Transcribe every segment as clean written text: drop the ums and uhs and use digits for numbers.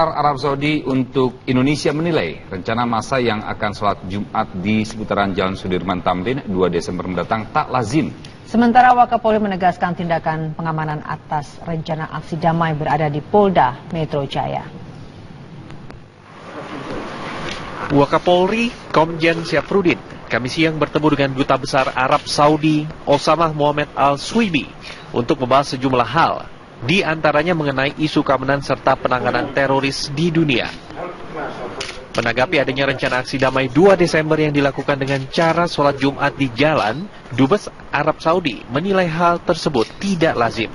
Qatar Arab Saudi untuk Indonesia menilai rencana massa yang akan sholat Jumat di seputaran Jalan Sudirman Tamrin 2 Desember mendatang tak lazim. Sementara Wakapolri menegaskan tindakan pengamanan atas rencana aksi damai berada di Polda Metro Jaya. Wakapolri Komjen Syafruddin Kamis siang bertemu dengan Duta Besar Arab Saudi Osama Mohammed Al-Suibi untuk membahas sejumlah hal, di antaranya mengenai isu keamanan serta penanganan teroris di dunia. Menanggapi adanya rencana aksi damai 2 Desember yang dilakukan dengan cara sholat Jumat di jalan, Dubes Arab Saudi menilai hal tersebut tidak lazim.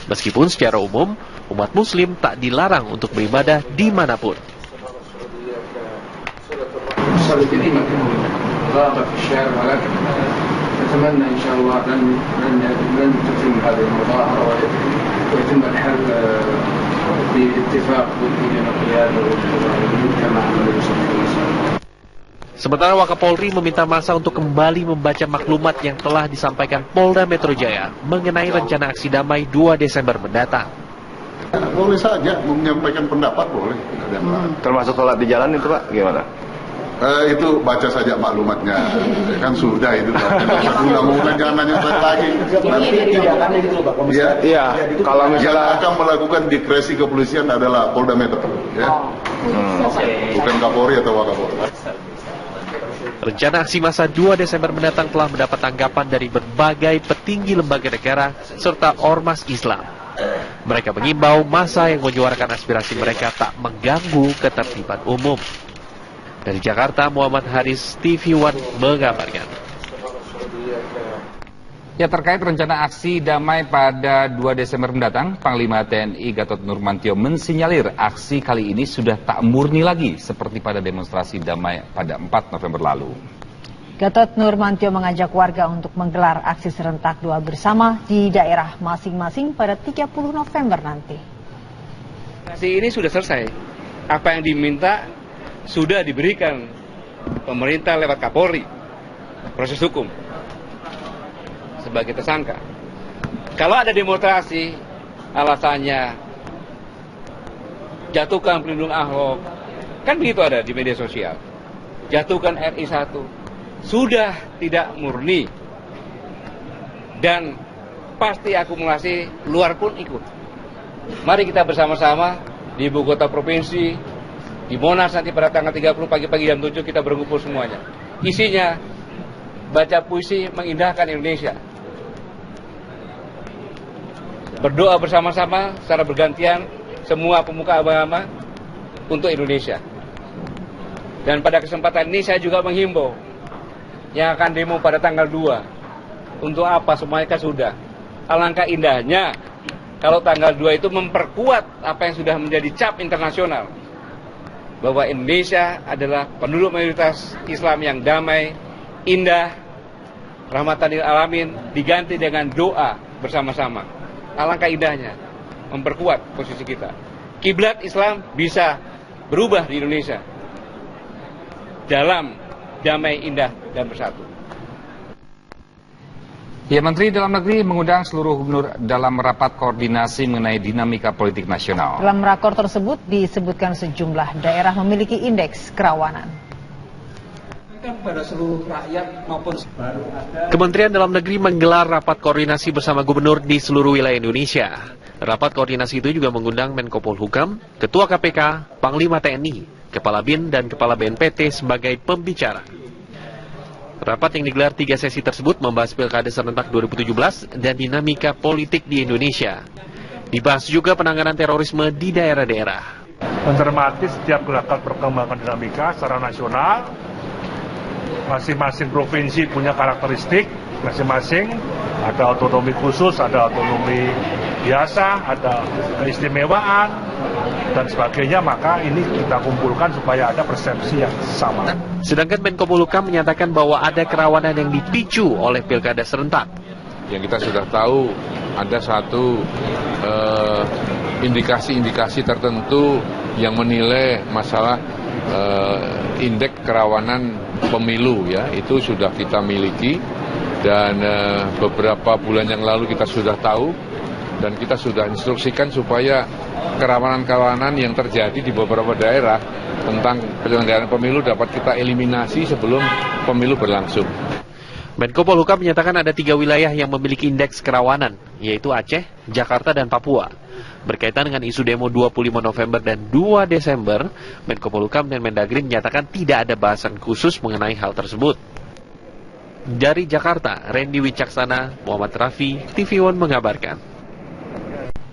Meskipun secara umum, umat muslim tak dilarang untuk beribadah dimanapun. نتمنى إن شاء الله لن تتم هذه المظاهرة ويتم الحل باتفاق بين القيادة والمجتمع الذي يصلي. Sementara Wakapolri meminta massa untuk kembali membaca maklumat yang telah disampaikan Polda Metro Jaya mengenai rencana aksi damai 2 Desember mendatang. Boleh saja menyampaikan pendapat, boleh. Termasuk sholat di jalan itu Pak, gimana? Itu baca saja maklumatnya, kan sudah itu. Jangan nanya lagi. Iya, kalau misalnya yang akan melakukan diskresi kepolisian adalah Polda Metro, ya. Bukan Kapolri atau Wakapolri. Rencana aksi massa 2 Desember mendatang telah mendapat tanggapan dari berbagai petinggi lembaga negara serta ormas Islam. Mereka mengimbau massa yang menyuarakan aspirasi mereka tak mengganggu ketertiban umum. Dari Jakarta, Muhammad Haris, TV One mengabarkan. Ya, terkait rencana aksi damai pada 2 Desember mendatang, Panglima TNI Gatot Nurmantio mensinyalir aksi kali ini sudah tak murni lagi seperti pada demonstrasi damai pada 4 November lalu. Gatot Nurmantio mengajak warga untuk menggelar aksi serentak doa bersama di daerah masing-masing pada 30 November nanti. Aksi ini sudah selesai. Apa yang diminta sudah diberikan pemerintah lewat Kapolri, proses hukum sebagai tersangka. Kalau ada demonstrasi alasannya jatuhkan pelindung Ahok, kan begitu ada di media sosial, jatuhkan RI 1, sudah tidak murni dan pasti akumulasi luar pun ikut. Mari kita bersama-sama di ibu kota provinsi, di Monas nanti pada tanggal 30 pagi-pagi jam 7 kita berkumpul semuanya. Isinya baca puisi mengindahkan Indonesia. Berdoa bersama-sama secara bergantian semua pemuka agama untuk Indonesia. Dan pada kesempatan ini saya juga menghimbau yang akan demo pada tanggal 2. Untuk apa semuanya kan sudah. Alangkah indahnya kalau tanggal 2 itu memperkuat apa yang sudah menjadi cap internasional, bahwa Indonesia adalah penduduk mayoritas Islam yang damai, indah, rahmatan lil alamin, diganti dengan doa bersama-sama. Alangkah indahnya memperkuat posisi kita. Kiblat Islam bisa berubah di Indonesia dalam damai, indah, dan bersatu. Ya, Menteri Dalam Negeri mengundang seluruh gubernur dalam rapat koordinasi mengenai dinamika politik nasional. Dalam rakor tersebut disebutkan sejumlah daerah memiliki indeks kerawanan. Kementerian Dalam Negeri menggelar rapat koordinasi bersama gubernur di seluruh wilayah Indonesia. Rapat koordinasi itu juga mengundang Menko Polhukam, Ketua KPK, Panglima TNI, Kepala BIN, dan Kepala BNPT sebagai pembicara. Rapat yang digelar 3 sesi tersebut membahas Pilkada serentak 2017 dan dinamika politik di Indonesia. Dibahas juga penanganan terorisme di daerah-daerah. Mencermati setiap gerakan perkembangan dinamika secara nasional, masing-masing provinsi punya karakteristik masing-masing, ada otonomi khusus, ada otonomi biasa, ada keistimewaan, dan sebagainya, maka ini kita kumpulkan supaya ada persepsi yang sama. Sedangkan Menko Polhukam menyatakan bahwa ada kerawanan yang dipicu oleh Pilkada serentak. Yang kita sudah tahu ada satu indikasi-indikasi tertentu yang menilai masalah indeks kerawanan pemilu, ya, itu sudah kita miliki dan beberapa bulan yang lalu kita sudah tahu Dan kita sudah instruksikan supaya kerawanan-kerawanan yang terjadi di beberapa daerah tentang penyelenggaraan pemilu dapat kita eliminasi sebelum pemilu berlangsung. Menko Polhukam menyatakan ada 3 wilayah yang memiliki indeks kerawanan, yaitu Aceh, Jakarta, dan Papua. Berkaitan dengan isu demo 25 November dan 2 Desember, Menko Polhukam dan Mendagri menyatakan tidak ada bahasan khusus mengenai hal tersebut. Dari Jakarta, Randy Wicaksana, Muhammad Rafi, TV One mengabarkan.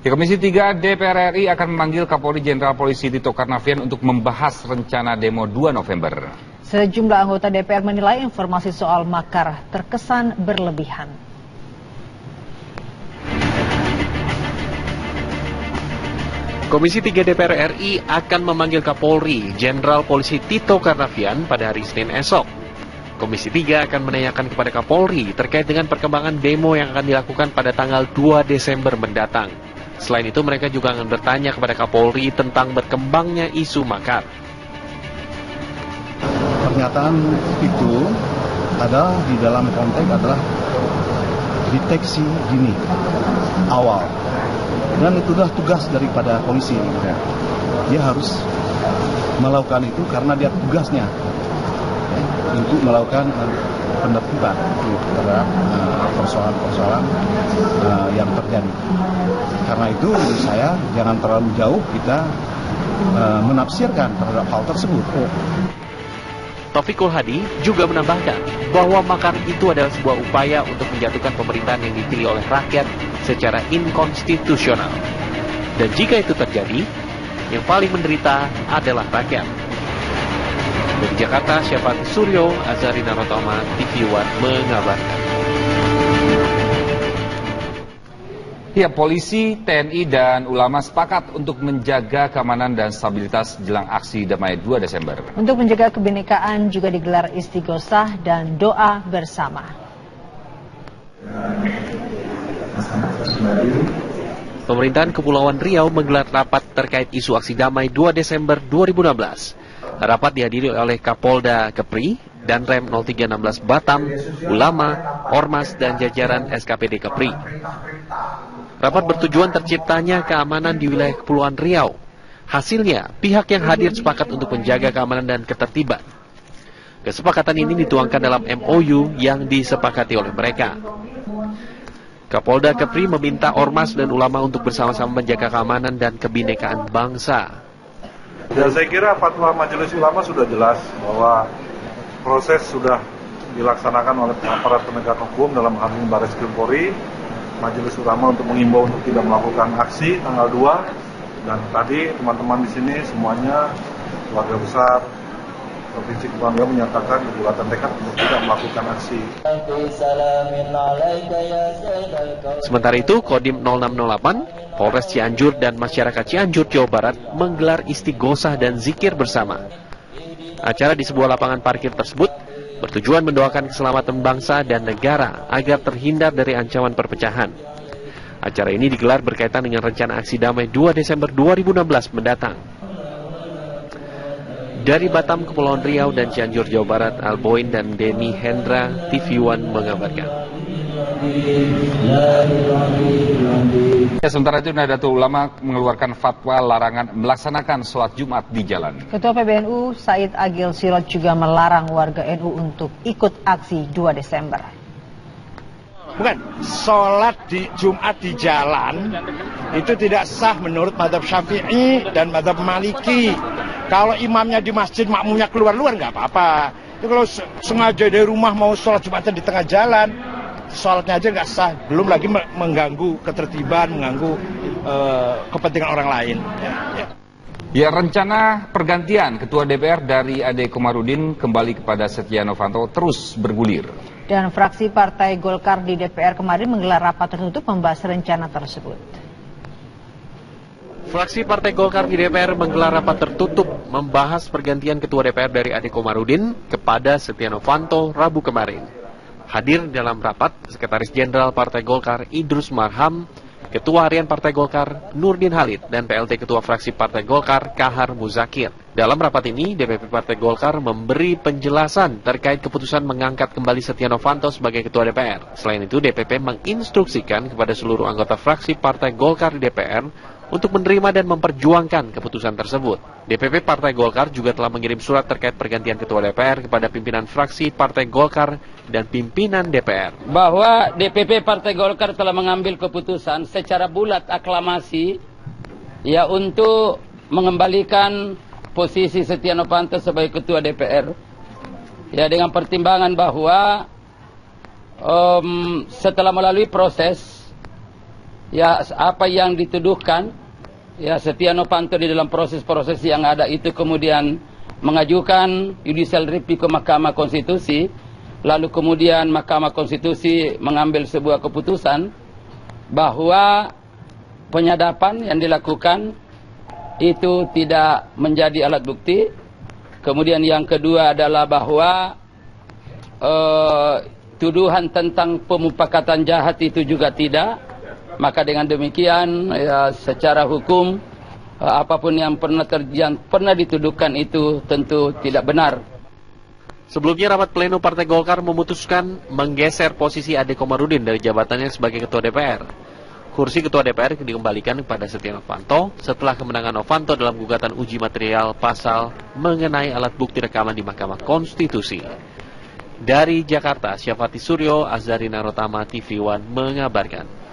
Komisi 3 DPR RI akan memanggil Kapolri Jenderal Polisi Tito Karnavian untuk membahas rencana demo 2 November. Sejumlah anggota DPR menilai informasi soal makar terkesan berlebihan. Komisi 3 DPR RI akan memanggil Kapolri Jenderal Polisi Tito Karnavian pada hari Senin esok. Komisi 3 akan menanyakan kepada Kapolri terkait dengan perkembangan demo yang akan dilakukan pada tanggal 2 Desember mendatang. Selain itu, mereka juga akan bertanya kepada Kapolri tentang berkembangnya isu makar. Pernyataan itu adalah di dalam konteks adalah deteksi dini awal, dan itu adalah tugas daripada polisi. Dia harus melakukan itu karena dia tugasnya untuk melakukan penertiban terhadap persoalan-persoalan yang terjadi. Karena itu menurut saya jangan terlalu jauh kita menafsirkan terhadap hal tersebut. Taufikul Hadi juga menambahkan bahwa makar itu adalah sebuah upaya untuk menjatuhkan pemerintahan yang dipilih oleh rakyat secara inkonstitusional. Dan jika itu terjadi, yang paling menderita adalah rakyat. Dari Jakarta, Syafati Suryo, Azharina Rotoma, TV One mengabarkan. Ya, polisi, TNI, dan ulama sepakat untuk menjaga keamanan dan stabilitas jelang aksi damai 2 Desember. Untuk menjaga kebinekaan juga digelar istighosah dan doa bersama. Pemerintahan Kepulauan Riau menggelar rapat terkait isu aksi damai 2 Desember 2016. Rapat dihadiri oleh Kapolda Kepri, Danrem 0316 Batam, ulama, ormas, dan jajaran SKPD Kepri. Rapat bertujuan terciptanya keamanan di wilayah Kepulauan Riau. Hasilnya, pihak yang hadir sepakat untuk menjaga keamanan dan ketertiban. Kesepakatan ini dituangkan dalam MOU yang disepakati oleh mereka. Kapolda Kepri meminta ormas dan ulama untuk bersama-sama menjaga keamanan dan kebinekaan bangsa. Ya, saya kira fatwa Majelis Ulama sudah jelas bahwa proses sudah dilaksanakan oleh aparat penegak hukum dalam hal ini Baris Krim Polri. Majelis Ulama untuk mengimbau untuk tidak melakukan aksi tanggal 2, dan tadi teman-teman di sini semuanya keluarga besar Provinsi Kepulauan Riau menyatakan buatan tekad untuk tidak melakukan aksi. Sementara itu, Kodim 0608, Polres Cianjur dan masyarakat Cianjur, Jawa Barat menggelar istighosah dan zikir bersama. Acara di sebuah lapangan parkir tersebut bertujuan mendoakan keselamatan bangsa dan negara agar terhindar dari ancaman perpecahan. Acara ini digelar berkaitan dengan rencana aksi damai 2 Desember 2016 mendatang. Dari Batam, Kepulauan Riau, dan Cianjur, Jawa Barat, Alboin dan Denny Hendra, TV One mengabarkan. Ya, sementara itu Nahdlatul Ulama mengeluarkan fatwa larangan melaksanakan sholat Jumat di jalan. Ketua PBNU Said Agil Sirot juga melarang warga NU untuk ikut aksi 2 Desember. Bukan, sholat di Jumat di jalan itu tidak sah menurut mazhab Syafi'i dan mazhab Maliki. Kalau imamnya di masjid, makmumnya keluar-luar nggak apa-apa. Itu kalau sengaja dari rumah mau sholat Jumatan di tengah jalan, sholatnya aja nggak sah. Belum lagi mengganggu ketertiban, mengganggu kepentingan orang lain. Ya, rencana pergantian Ketua DPR dari Ade Komarudin kembali kepada Setia Novanto terus bergulir. Dan fraksi Partai Golkar di DPR kemarin menggelar rapat tertutup membahas rencana tersebut. Fraksi Partai Golkar di DPR menggelar rapat tertutup membahas pergantian Ketua DPR dari Ade Komarudin kepada Setia Novanto Rabu kemarin. Hadir dalam rapat Sekretaris Jenderal Partai Golkar Idrus Marham, Ketua Harian Partai Golkar Nurdin Halid, dan PLT Ketua Fraksi Partai Golkar Kahar Muzakir. Dalam rapat ini, DPP Partai Golkar memberi penjelasan terkait keputusan mengangkat kembali Setia Novanto sebagai Ketua DPR. Selain itu, DPP menginstruksikan kepada seluruh anggota fraksi Partai Golkar di DPR untuk menerima dan memperjuangkan keputusan tersebut. DPP Partai Golkar juga telah mengirim surat terkait pergantian Ketua DPR kepada pimpinan fraksi Partai Golkar dan pimpinan DPR. Bahwa DPP Partai Golkar telah mengambil keputusan secara bulat aklamasi ya untuk mengembalikan posisi Setia Novanto sebagai Ketua DPR. Ya, dengan pertimbangan bahwa setelah melalui proses ya apa yang dituduhkan ya Setia Novanto di dalam proses-proses yang ada itu kemudian mengajukan judicial review ke Mahkamah Konstitusi, lalu kemudian Mahkamah Konstitusi mengambil sebuah keputusan bahwa penyadapan yang dilakukan itu tidak menjadi alat bukti. Kemudian yang kedua adalah bahwa tuduhan tentang pemufakatan jahat itu juga tidak. Maka dengan demikian ya, secara hukum apapun yang pernah dituduhkan itu tentu tidak benar. Sebelumnya rapat pleno Partai Golkar memutuskan menggeser posisi Ade Komarudin dari jabatannya sebagai Ketua DPR. Kursi Ketua DPR dikembalikan kepada Setia Novanto setelah kemenangan Novanto dalam gugatan uji material pasal mengenai alat bukti rekaman di Mahkamah Konstitusi. Dari Jakarta, Syafati Suryo, Azhari Narotama, TV One mengabarkan.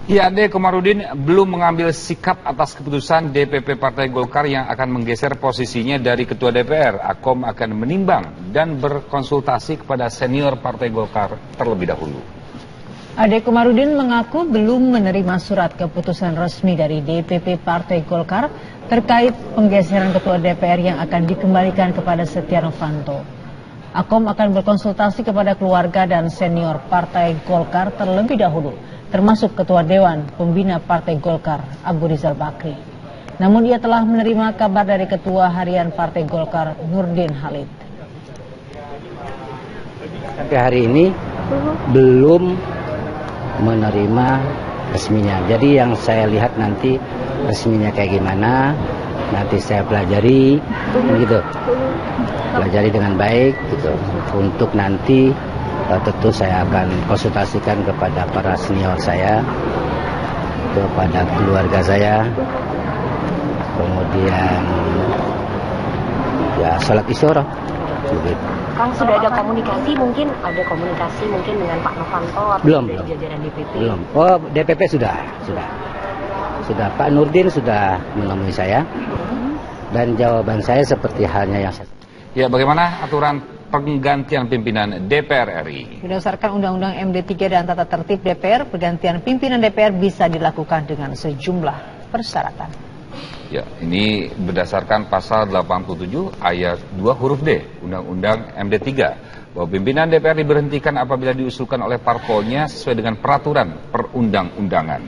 Ya, Ade Komarudin belum mengambil sikap atas keputusan DPP Partai Golkar yang akan menggeser posisinya dari Ketua DPR. Akom akan menimbang dan berkonsultasi kepada senior Partai Golkar terlebih dahulu. Ade Komarudin mengaku belum menerima surat keputusan resmi dari DPP Partai Golkar terkait penggeseran Ketua DPR yang akan dikembalikan kepada Setia Novanto. Akom akan berkonsultasi kepada keluarga dan senior Partai Golkar terlebih dahulu, termasuk Ketua Dewan Pembina Partai Golkar, Abu Rizal Bakri. Namun ia telah menerima kabar dari Ketua Harian Partai Golkar, Nurdin Halid. Sampai hari ini belum menerima resminya. Jadi yang saya lihat nanti resminya kayak gimana, nanti saya pelajari, gitu. Pelajari dengan baik, gitu. Untuk nanti tentu saya akan konsultasikan kepada para senior saya, kepada keluarga saya, kemudian ya salat isyarat. Kang, sudah ada komunikasi mungkin dengan Pak Novanto atau belum, dari jajaran DPP? Belum. Oh, DPP sudah. Pak Nurdin sudah menemui saya dan jawaban saya seperti halnya yang saya. Ya, bagaimana aturan penggantian pimpinan DPR RI? Berdasarkan Undang-Undang MD3 dan Tata Tertib DPR, pergantian pimpinan DPR bisa dilakukan dengan sejumlah persyaratan. Ya, ini berdasarkan pasal 87 ayat 2 huruf D Undang-Undang MD3 bahwa pimpinan DPR diberhentikan apabila diusulkan oleh parpolnya sesuai dengan peraturan perundang-undangan.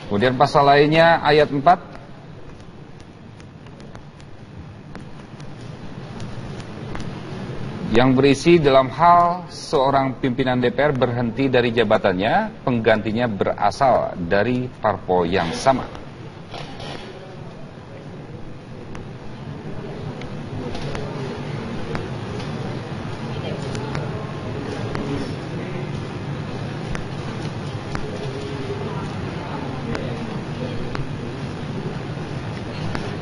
Kemudian pasal lainnya ayat 4 yang berisi dalam hal seorang pimpinan DPR berhenti dari jabatannya, penggantinya berasal dari parpol yang sama.